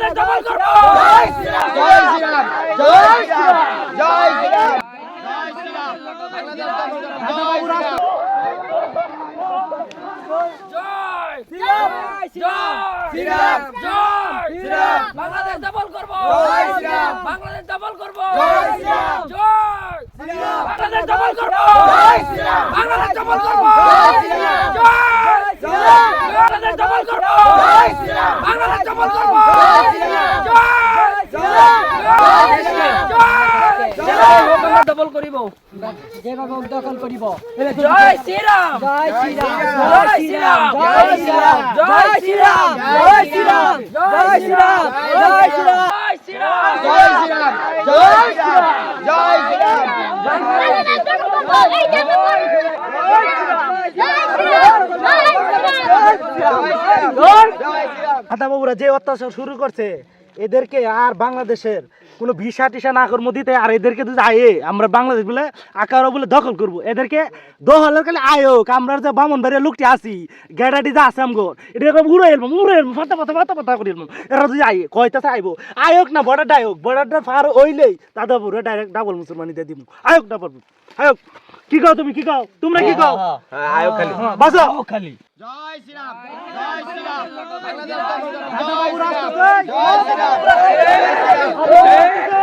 বাংলাদেশ দখল করব জয় শ্রীরাম জয় শ্রীরাম জয় শ্রীরাম জয় শ্রীরাম জয় শ্রীরাম বাংলাদেশ দখল করব জয় শ্রীরাম জয় শ্রীরাম শ্রীরাম জয় শ্রীরাম বাংলাদেশ দখল করব জয় শ্রীরাম বাংলাদেশ দখল করব জয় শ্রীরাম জয় শ্রীরাম বাংলাদেশ দখল করব জয় শ্রীরাম বাংলাদেশ দখল করব জয় শ্রীরাম জয় শ্রীরাম বাংলাদেশ দখল করব জয় শ্রীরাম বাংলাদেশ দখল করব জয় শ্রীরাম জয় শ্রীরাম জয় শ্রীরাম জয় বাংলা দখল করিব যেভাবে দখল করিব জয় শ্রীরাম জয় শ্রীরাম জয় শ্রীরাম জয় শ্রীরাম জয় শ্রীরাম জয় শ্রীরাম জয় শ্রীরাম জয় শ্রীরাম জয় শ্রীরাম জয় শ্রীরাম জয় শ্রীরাম জয় শ্রীরাম আদা বাবুরা যে অত্যাচার শুরু করছে এদেরকে আর বাংলাদেশের কোনো ভিসা টিসা না করবো দিতে আর এদেরকে যদি আয়ে আমরা বাংলাদেশ বলে আকারও বলে দখল করবো এদেরকে দখলের খালি আয়োক আমরা যে বামন বাড়ির লোকটি আসি গেডাটি যা আছে আমগর এটা উড়ে এলবাম ফাটা ফাটা করে এলবাম এরা যদি আয়ে কয়তাছে আইব আয়োক না বর্ডারটা আয়োক বর্ডারটা পার হইলেই দাদা বুড়ো ডাইরেক্ট ডাবল মুসলমানি দিয়ে দিব আয়োক ডাবল আয়োক কি কও তুমি কি কও তোমরা কি কও আয়োগ খালি বাসো খালি জয় শ্রীরাম জয় শ্রীরাম বাংলাদেশ দখল করব দাদা বাবুরা জয় শ্রীরাম আসতেছে। জয় শ্রীরাম